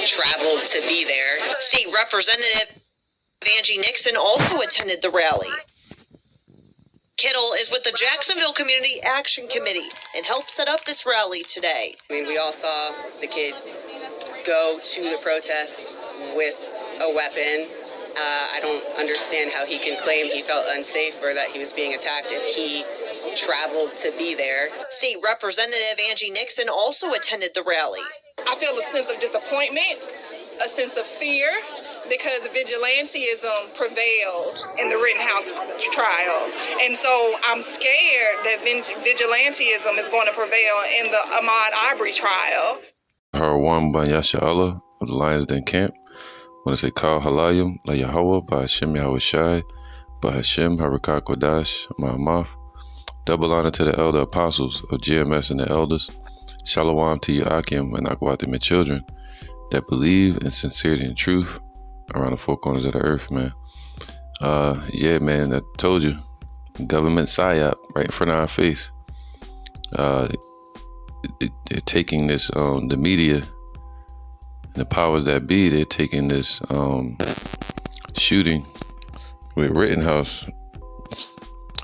traveled to be there. State Representative Angie Nixon also attended the rally. Kittle is with the Jacksonville Community Action Committee and helped set up this rally today. I mean, we all saw the kid go to the protest with a weapon. I don't understand how he can claim he felt unsafe or that he was being attacked if he traveled to be there. State Representative Angie Nixon also attended the rally. I feel a sense of disappointment, a sense of fear, because vigilantism prevailed in the Rittenhouse trial. And so I'm scared that vigilantism is going to prevail in the Ahmaud Arbery trial. Harwan ban Yasha Allah of the Lions Den camp. When I say Kal Halayim La Yahweh by Hashem Yahweh Shai by Hashem Harakah Kodash Ma'amaf. Double honor to the elder apostles of GMS and the elders. Shalom to you Akim and Akwatim and children that believe in sincerity and truth around the four corners of the earth, man. Yeah, man, I told you. Government Psyop right in front of our face. They're taking this, the media, the powers that be, they're taking this shooting with Rittenhouse.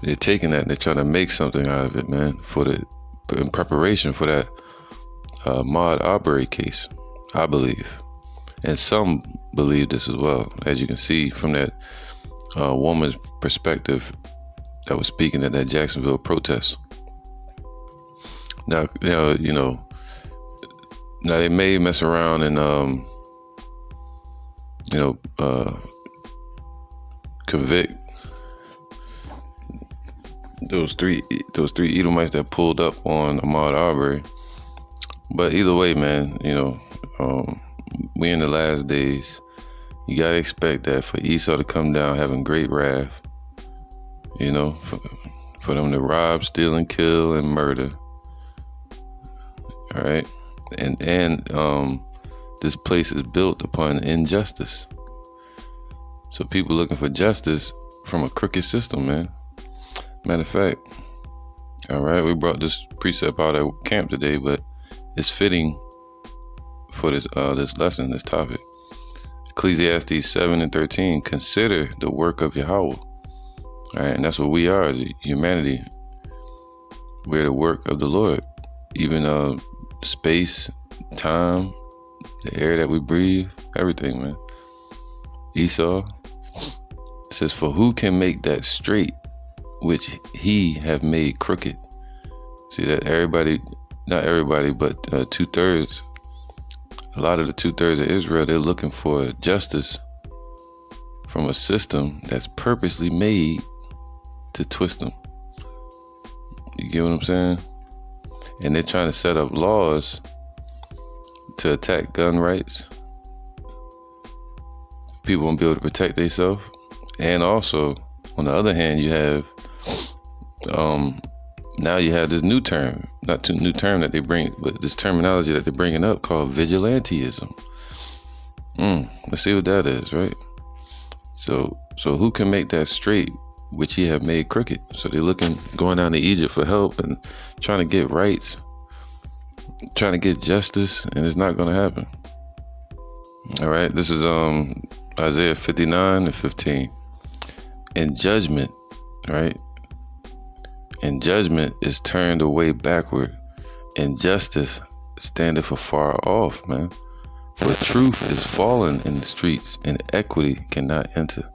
They're taking that, they're trying to make something out of it, man, in preparation for that Ahmaud Arbery case, I believe. And some believe this as well, as you can see from that woman's perspective that was speaking at that Jacksonville protest. Now, now they may mess around and, convict those three Edomites that pulled up on Ahmaud Arbery. But either way, man, we in the last days. You gotta expect that for Esau to come down having great wrath. For them to rob, steal, and kill and murder. All right, and this place is built upon injustice. So people looking for justice from a crooked system, man. Matter of fact, all right, we brought this precept out at camp today, but it's fitting for this lesson, this topic. Ecclesiastes 7:13. Consider the work of Yahweh. All right, and that's what we are, the humanity. We're the work of the Lord. Even space, time, the air that we breathe, everything, man. Esau says, for who can make that straight which he have made crooked? See that not everybody, but 2/3. A lot of the 2/3 of Israel, they're looking for justice from a system that's purposely made to twist them. You get what I'm saying? And they're trying to set up laws to attack gun rights. People won't be able to protect themselves. And also, on the other hand, you have now you have this new term, new term that they bring, but this terminology that they're bringing up called Vigilantism. Let's see what that is, right? So who can make that straight, which he have made crooked? So they're going down to Egypt for help and trying to get rights, trying to get justice, and it's not going to happen. All right, this is Isaiah 59:15. And judgment, right? And judgment is turned away backward, and justice standeth afar off, man. For truth is fallen in the streets, and equity cannot enter.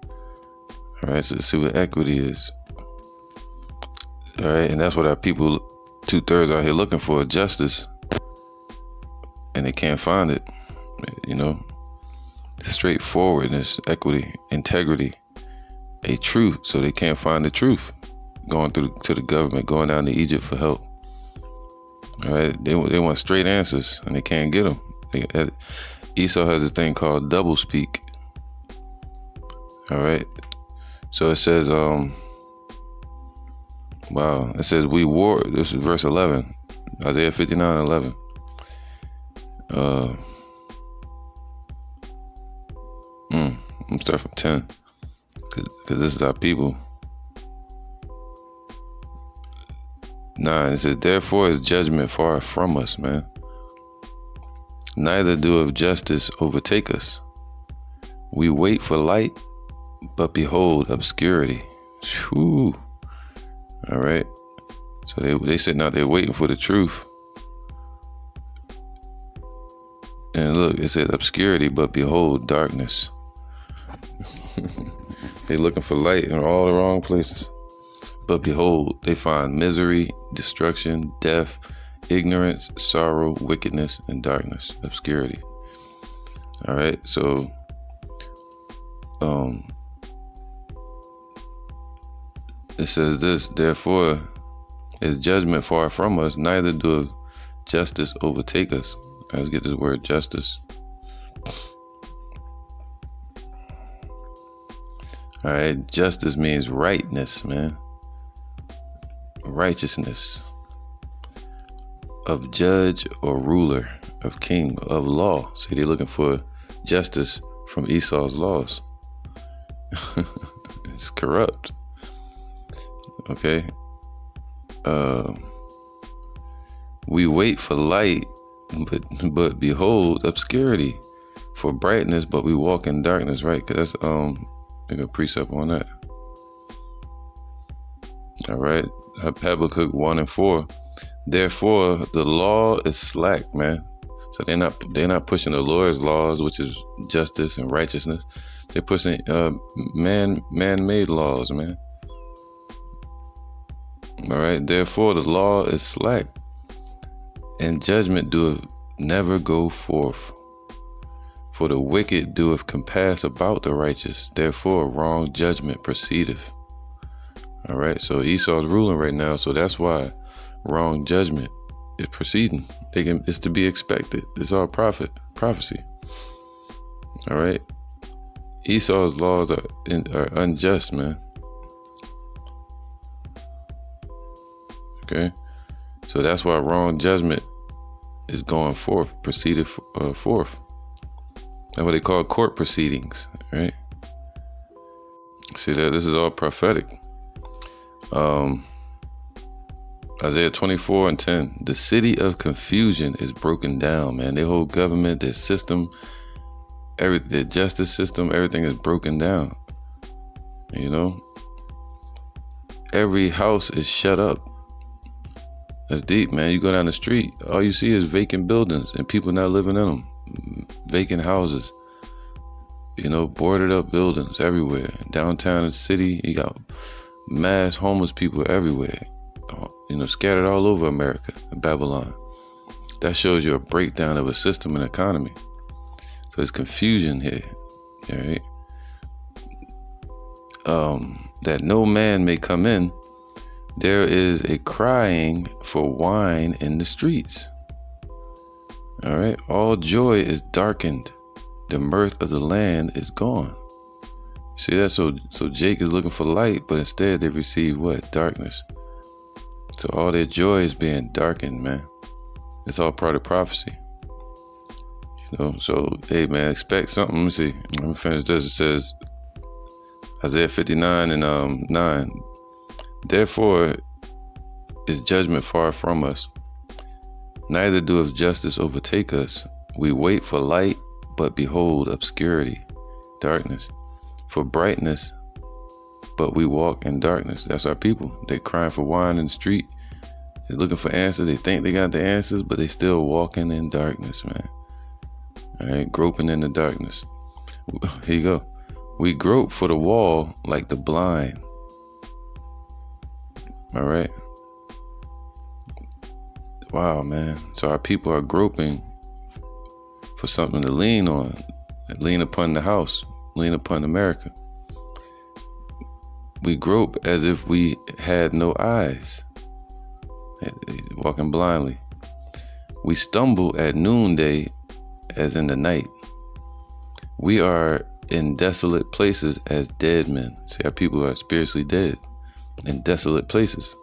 All right, so let's see what equity is. All right, and that's what our people, 2/3 out here looking for, justice, and they can't find it. Straightforwardness, equity, integrity, a truth, so they can't find the truth. Going through to the government, going down to Egypt for help. All right, they want straight answers, and they can't get them. Esau has this thing called double speak. All right, so it says, it says we war. This is verse 11, Isaiah 59:11. I'm gonna start from 10, because this is our people. 9, it says, therefore is judgment far from us, man. Neither doeth justice overtake us. We wait for light, but behold obscurity. Whew. All right. So they sitting out there waiting for the truth. And look, it said obscurity, but behold darkness. They looking for light in all the wrong places. But behold, they find misery, destruction, death, ignorance, sorrow, wickedness, and darkness, obscurity. All right, so it says this, therefore is judgment far from us, neither doeth justice overtake us. Let's get this word justice. All right, justice means rightness, man. Righteousness of judge or ruler, of king, of law. See, they're looking for justice from Esau's laws. It's corrupt. Okay. We wait for light, but behold obscurity, for brightness, but we walk in darkness, right? Because that's like a precept on that. All right. Habakkuk 1:4. Therefore the law is slack, man. So they're not pushing the Lord's laws, which is justice and righteousness. They're pushing man-made laws, man. All right. Therefore the law is slack, and judgment doeth never go forth. For the wicked doeth compass about the righteous. Therefore wrong judgment proceedeth. All right. So Esau's ruling right now. So that's why wrong judgment is proceeding. It's to be expected. It's all prophecy. All right. Esau's laws are unjust, man. Okay. So that's why wrong judgment is going forth, proceeded forth. That's what they call court proceedings, right? See that this is all prophetic. Isaiah 24:10. The city of confusion is broken down, man. Their whole government, their system, their justice system, everything is broken down. You know? Every house is shut up. That's deep, man. You go down the street, all you see is vacant buildings and people not living in them. Vacant houses, you know, boarded up buildings everywhere. Downtown the city, you got mass homeless people everywhere, you know, scattered all over America and Babylon. That shows you a breakdown of a system and economy. So there's confusion here, all right? That no man may come in. There is a crying for wine in the streets. All right. All joy is darkened. The mirth of the land is gone. See that? So Jake is looking for light, but instead they receive what? Darkness. So all their joy is being darkened, man. It's all part of prophecy. You know, so hey man, expect something. Let me see. Let me finish this. It says Isaiah 59:9. Therefore is judgment far from us. Neither doeth justice overtake us. We wait for light, but behold obscurity, darkness. For brightness, but we walk in darkness. That's our people. They're crying for wine in the street. They're looking for answers. They think they got the answers, but they still walking in darkness, man. All right, groping in the darkness. Here you go. We grope for the wall like the blind. All right. Wow, man. So our people are groping for something to lean on, lean upon the house, lean upon America. We grope as if we had no eyes, walking blindly. We stumble at noonday as in the night. We are in desolate places as dead men. See, our people are spiritually dead in desolate places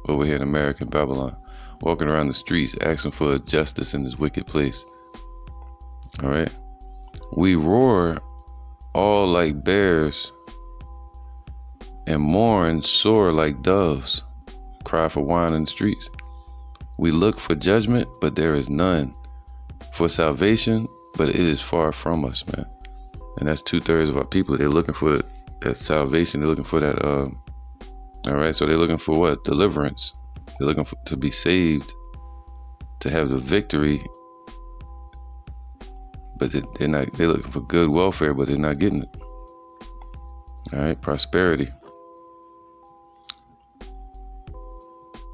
over here in America, Babylon, walking around the streets asking for justice in this wicked place. All right. We roar all like bears and mourn sore like doves, cry for wine in the streets. We look for judgment, but there is none. for salvation, but it is far from us, man. And that's 2/3 of our people. They're looking for that salvation. They're looking for that. All right. So they're looking for what? Deliverance. They're looking to be saved, to have the victory. But they're not. They're looking for good welfare, but they're not getting it. All right. Prosperity.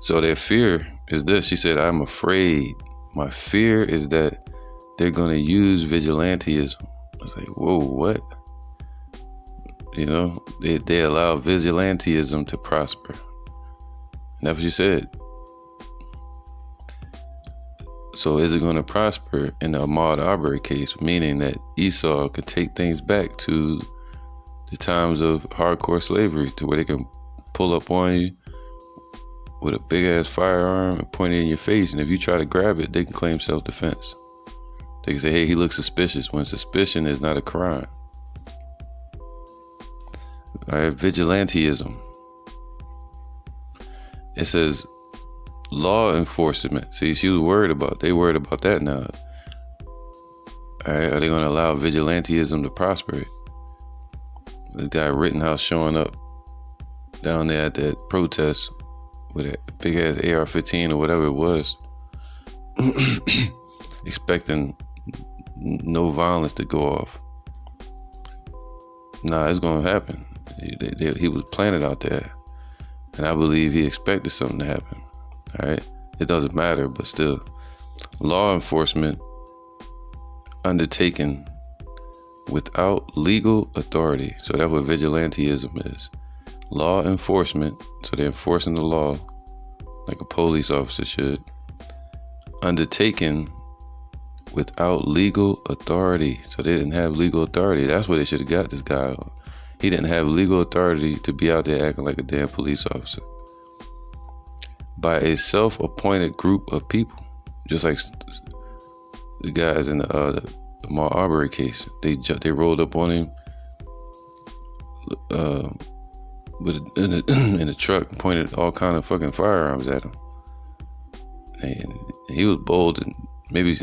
So their fear is this. She said, "I'm afraid. My fear is that they're going to use vigilantism." I was like, whoa, what? You know, they allow vigilantism to prosper. And that's what you said. So is it going to prosper in the Ahmaud Arbery case, meaning that Esau could take things back to the times of hardcore slavery, to where they can pull up on you with a big ass firearm and point it in your face, and if you try to grab it, they can claim self-defense. They can say, hey, he looks suspicious, when suspicion is not a crime. All right, vigilantism. It says law enforcement. See, they worried about that now. All right, are they going to allow vigilantism to prosper? The guy Rittenhouse showing up down there at that protest with a big ass AR-15 or whatever it was, expecting no violence to go off. Nah, it's gonna happen. He was planted out there, and I believe he expected something to happen. All right, it doesn't matter, but still, law enforcement undertaken without legal authority. So that's what vigilantism is. Law enforcement, so they're enforcing the law like a police officer should, undertaken without legal authority. So they didn't have legal authority. That's where they should have got this guy. He didn't have legal authority to be out there acting like a damn police officer. By a self-appointed group of people, just like the guys in the Ahmaud Arbery case. They rolled up on him in a truck, pointed all kind of fucking firearms at him. And he was bold and maybe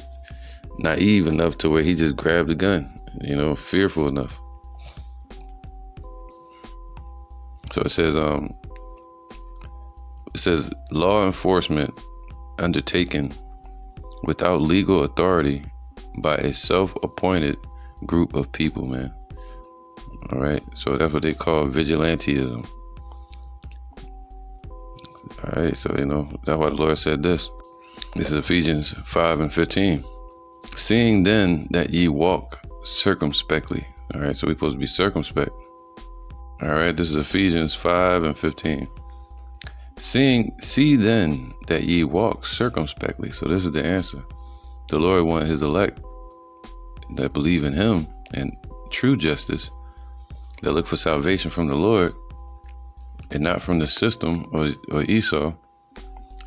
naive enough to where he just grabbed a gun, fearful enough. So it says law enforcement undertaken without legal authority by a self-appointed group of people, man. All right, so that's what they call vigilantism. All right, so that's why the Lord said this. This is Ephesians 5:15. Seeing then that ye walk circumspectly. All right, so we're supposed to be circumspect. All right, this is Ephesians 5:15. See then that ye walk circumspectly. So this is the answer. The Lord wanted his elect that believe in him and true justice, that look for salvation from the Lord and not from the system or Esau.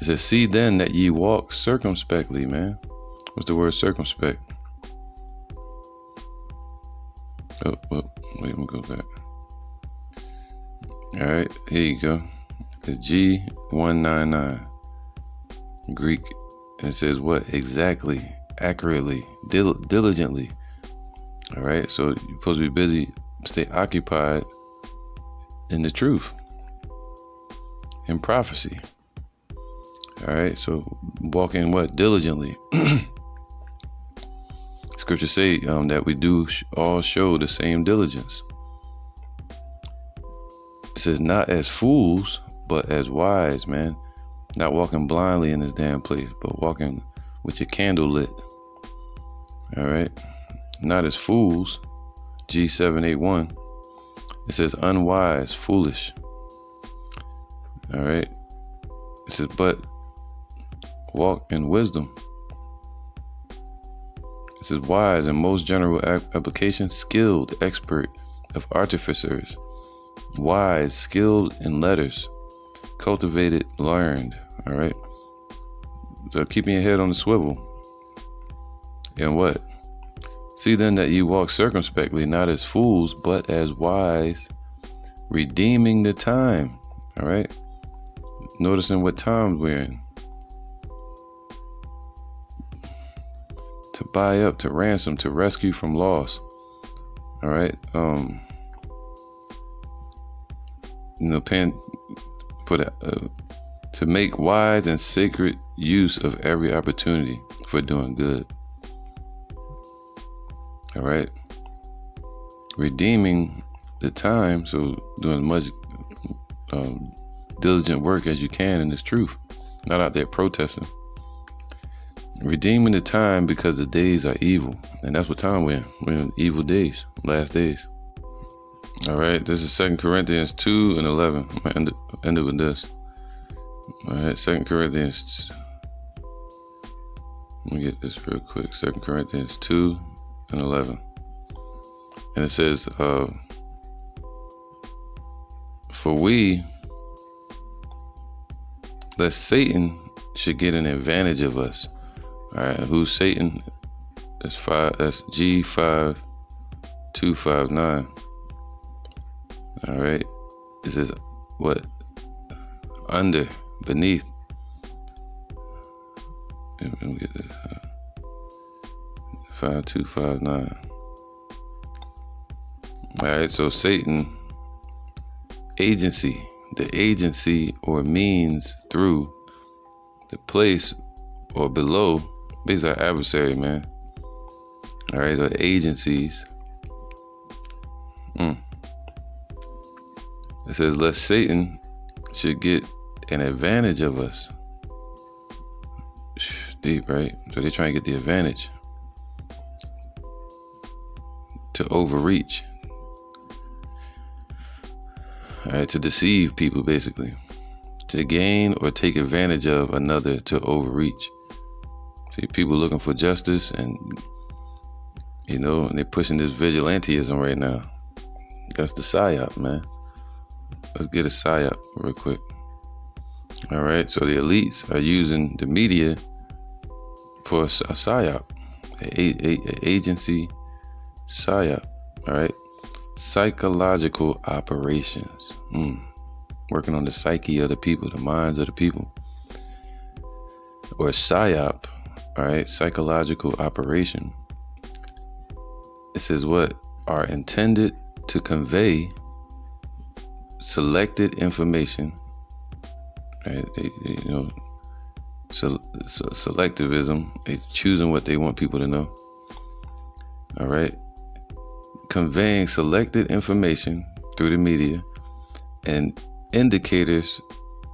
It says, see then that ye walk circumspectly, man. What's the word circumspect? Oh, well, wait, let me go back. All right, here you go. It's G199. Greek. And it says what? Exactly, accurately, diligently. All right, so you're supposed to be busy, stay occupied in the truth, in prophecy. All right, so walking what? Diligently. Scriptures say that we do all show the same diligence. It says not as fools, but as wise, man. Not walking blindly in this damn place, but walking with your candle lit. All right, not as fools. G781. It says unwise, foolish. All right. It says but walk in wisdom. It says wise in most general application, skilled, expert of artificers, wise, skilled in letters, cultivated, learned. All right. So keeping your head on the swivel. And what? See then that you walk circumspectly, not as fools, but as wise, redeeming the time. All right. Noticing what times we're in. to buy up, to ransom, to rescue from loss. All right. Paying for that, to make wise and sacred use of every opportunity for doing good. All right. Redeeming the time, so doing much diligent work as you can in this truth, not out there protesting. Redeeming the time because the days are evil, and that's what time we're in. We're in evil days, last days. All right, this is 2 Corinthians 2 and 11. I'm gonna end it with this. All right, 2 Corinthians. Let me get this real quick. 2 Corinthians 2 and 11. And it says, for we, lest Satan should get an advantage of us. All right, who's Satan? That's G5259. All right, this is what? Under, beneath. Let me get this. 5259. All right, so Satan, agency, the agency or means through the place or below, basically our adversary, man. All right, or agencies. It says, lest Satan should get an advantage of us. Deep, right? So they're trying to get the advantage. To overreach. All right, to deceive people, basically. To gain or take advantage of another, to overreach. See, people looking for justice and, and they're pushing this vigilantism right now. That's the Psyop, man. Let's get a Psyop real quick. All right, so the elites are using the media for a Psyop, a agency Psyop, all right? Psychological operations. Working on the psyche of the people, the minds of the people. Or Psyop, all right? Psychological operation. It says what? Are intended to convey selected information, right? Selectivism, they choosing what they want people to know. All right, conveying selected information through the media and indicators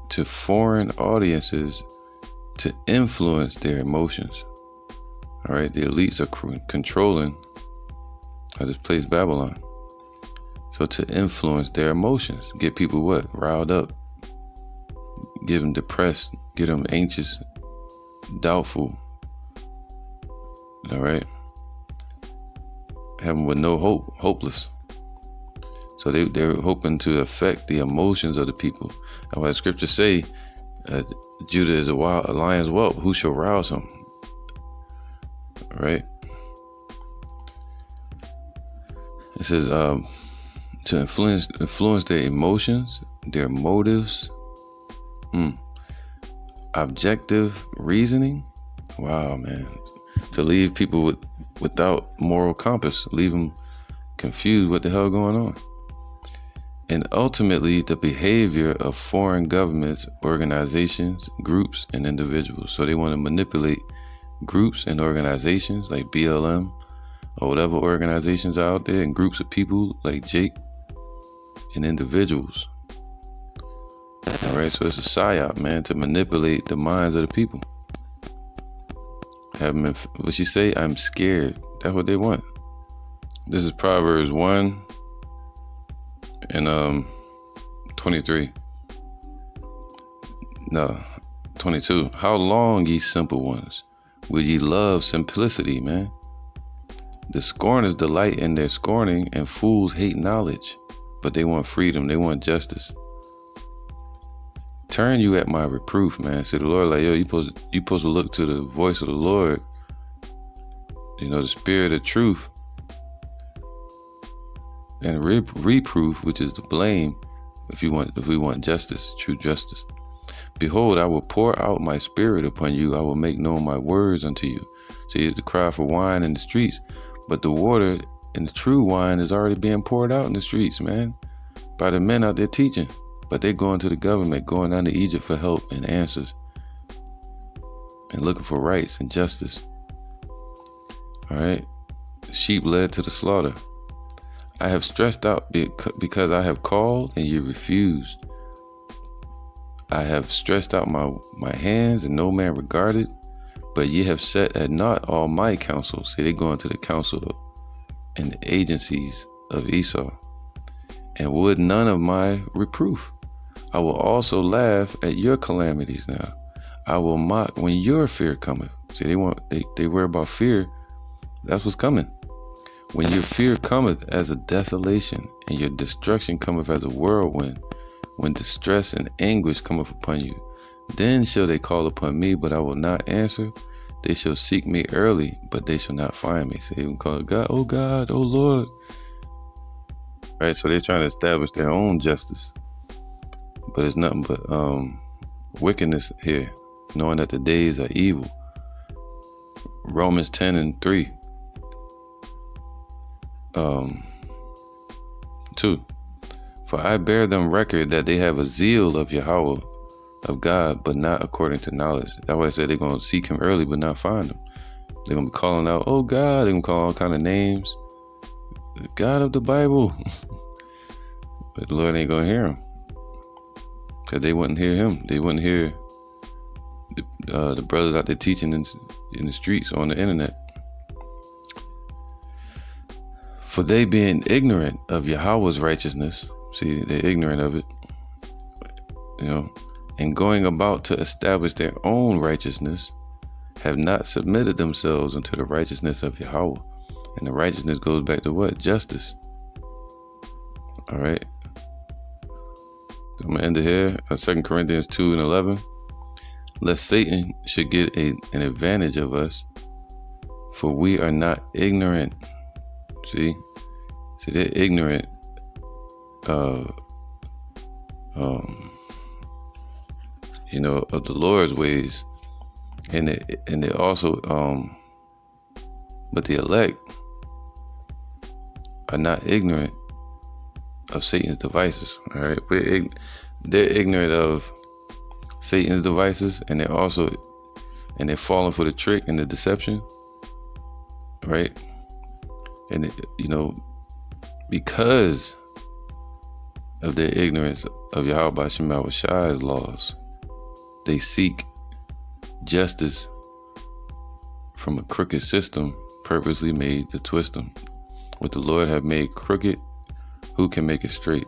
to foreign audiences to influence their emotions. All right, the elites are controlling this place, Babylon. So to influence their emotions, get people what? Riled up, get them depressed, get them anxious, doubtful. All right, have them with no hope, hopeless. So they're hoping to affect the emotions of the people. And what the scriptures say, Judah is a lion's whelp. Who shall rouse him? All right. It says to influence their emotions, their motives, objective reasoning. Wow, man. To leave people without moral compass, leave them confused what the hell going on. And ultimately the behavior of foreign governments, organizations, groups, and individuals. So they want to manipulate groups and organizations like BLM or whatever organizations are out there, and groups of people like Jake, and individuals. All right, so it's a psyop, man, to manipulate the minds of the people. Have them, what you say? I'm scared. That's what they want. This is Proverbs 1 and 23. No, 22. How long, ye simple ones, will ye love simplicity, man? The scorners delight in their scorning, and fools hate knowledge. But they want freedom. They want justice. Turn you at my reproof, man. Say the Lord, like, yo, you supposed to look to the voice of the Lord. The spirit of truth. And reproof, which is the blame, if we want justice, true justice. Behold, I will pour out my spirit upon you. I will make known my words unto you. So you have to cry for wine in the streets, but the water and the true wine is already being poured out in the streets, man, by the men out there teaching. But they're going to the government, going down to Egypt for help and answers, and looking for rights and justice. All right, sheep led to the slaughter. I have stressed out because I have called and you refused. I have stretched out my hands and no man regarded, but ye have set at naught all my counsels. See, they going to the council and the agencies of Esau, and would none of my reproof. I will also laugh at your calamities now. I will mock when your fear cometh. See, they worry about fear. That's what's coming. When your fear cometh as a desolation, and your destruction cometh as a whirlwind, when distress and anguish cometh upon you, then shall they call upon me, but I will not answer. They shall seek me early, but they shall not find me. So they even call God, oh Lord. Right, so they're trying to establish their own justice. But it's nothing but wickedness here, knowing that the days are evil. Romans 10:3. 2. For I bear them record that they have a zeal of Yahweh, of God, but not according to knowledge. That's why I said they're going to seek him early, but not find him. They're going to be calling out, oh God, they're going to call all kind of names. The God of the Bible. But the Lord ain't going to hear him. Because they wouldn't hear him. They wouldn't hear the brothers out there teaching in the streets or on the internet. For they being ignorant of Yahweh's righteousness, see, they're ignorant of it, and going about to establish their own righteousness, have not submitted themselves unto the righteousness of Yahweh. And the righteousness goes back to what? Justice. All right. I'm going to end it here. 2 Corinthians 2:11. Lest Satan should get an advantage of us, for we are not ignorant. See, they're ignorant of the Lord's ways, and they also but the elect are not ignorant of Satan's devices. All right, they're ignorant of Satan's devices, and they're falling for the trick and the deception, right? And because of their ignorance of Yahweh Shema Shai's laws, they seek justice from a crooked system purposely made to twist them. What the Lord have made crooked, who can make it straight?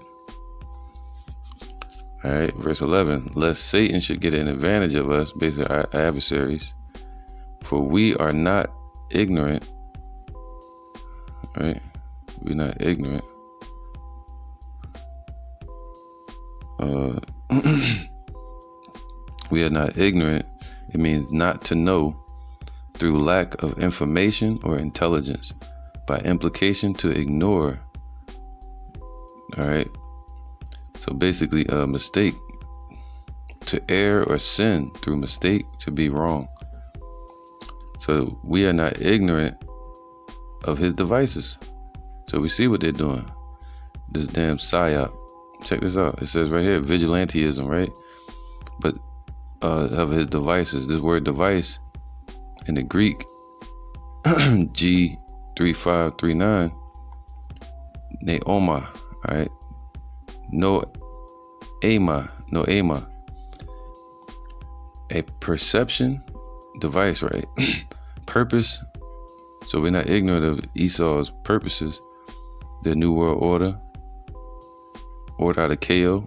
All right, verse 11. Lest Satan should get an advantage of us, basically our adversaries, for we are not ignorant. Right? We're not ignorant. We are not ignorant. It means not to know through lack of information or intelligence. By implication, to ignore. All right. So basically, a mistake. To err or sin through mistake, to be wrong. So we are not ignorant of his devices. So we see what they're doing. This damn Psyop. Check this out. It says right here, Vigilantism, right? But of his devices. This word device in the Greek, G3539, Neoma, all right? No ama. A perception device, right? Purpose. So we're not ignorant of Esau's purposes, the New World Order out of KO.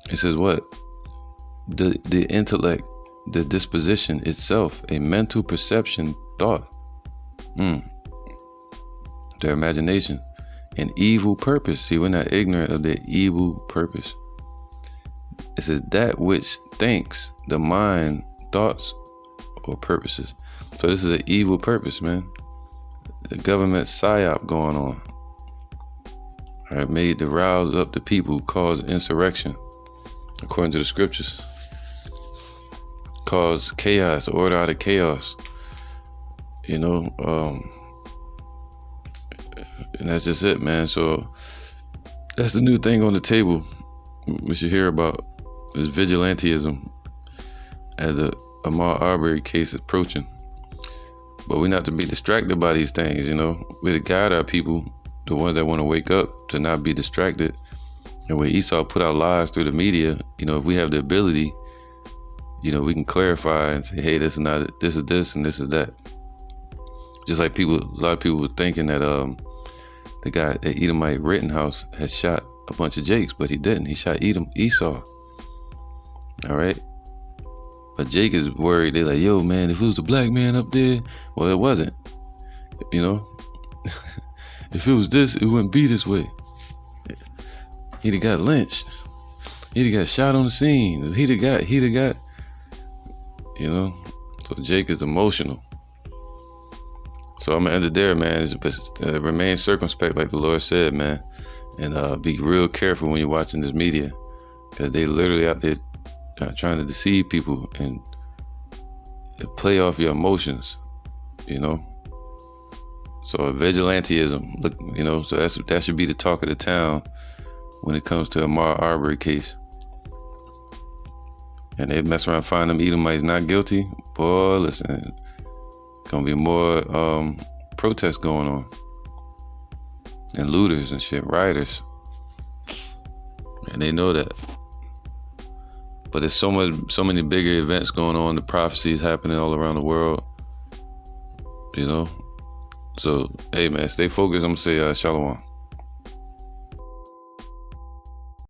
It says what? The intellect, the disposition itself, a mental perception, thought. Their imagination, an evil purpose. See, we're not ignorant of their evil purpose. It says that which thinks, the mind, thoughts, or purposes. So this is an evil purpose, man. The government psyop going on. All right, made to rouse up the people, cause insurrection, according to the scriptures. cause chaos, order out of chaos. You know, and that's just it, man. So that's the new thing on the table we should hear about, is vigilantism as the Ahmaud Arbery case approaching. But we're not to be distracted by these things, you know. We're to guide our people, the ones that want to wake up, to not be distracted. And when Esau put out lies through the media, you know, if we have the ability, you know, we can clarify and say, hey, this is not, this is this and this is that. Just like a lot of people were thinking that the guy at Edomite Rittenhouse had shot a bunch of Jakes, but he didn't. He shot Esau. All right. But Jake is worried. They're like, yo, man, if it was a black man up there, well, it wasn't. You know, if it was this, it wouldn't be this way. He'd have got lynched. He'd have got shot on the scene. He'd have got, you know. So Jake is emotional. So I'm gonna end it there, man. Remain circumspect, like the Lord said, man, and be real careful when you're watching this media, because they literally out there trying to deceive people and play off your emotions, you know. So vigilantism, look, you know, so that should be the talk of the town when it comes to Ahmaud Arbery case. And they mess around, find them Edomites not guilty. Boy, listen, gonna be more protests going on, and looters and shit, rioters, and they know that. But there's so many bigger events going on. The prophecies happening all around the world, you know. So hey, man, stay focused. I'm gonna say shalom.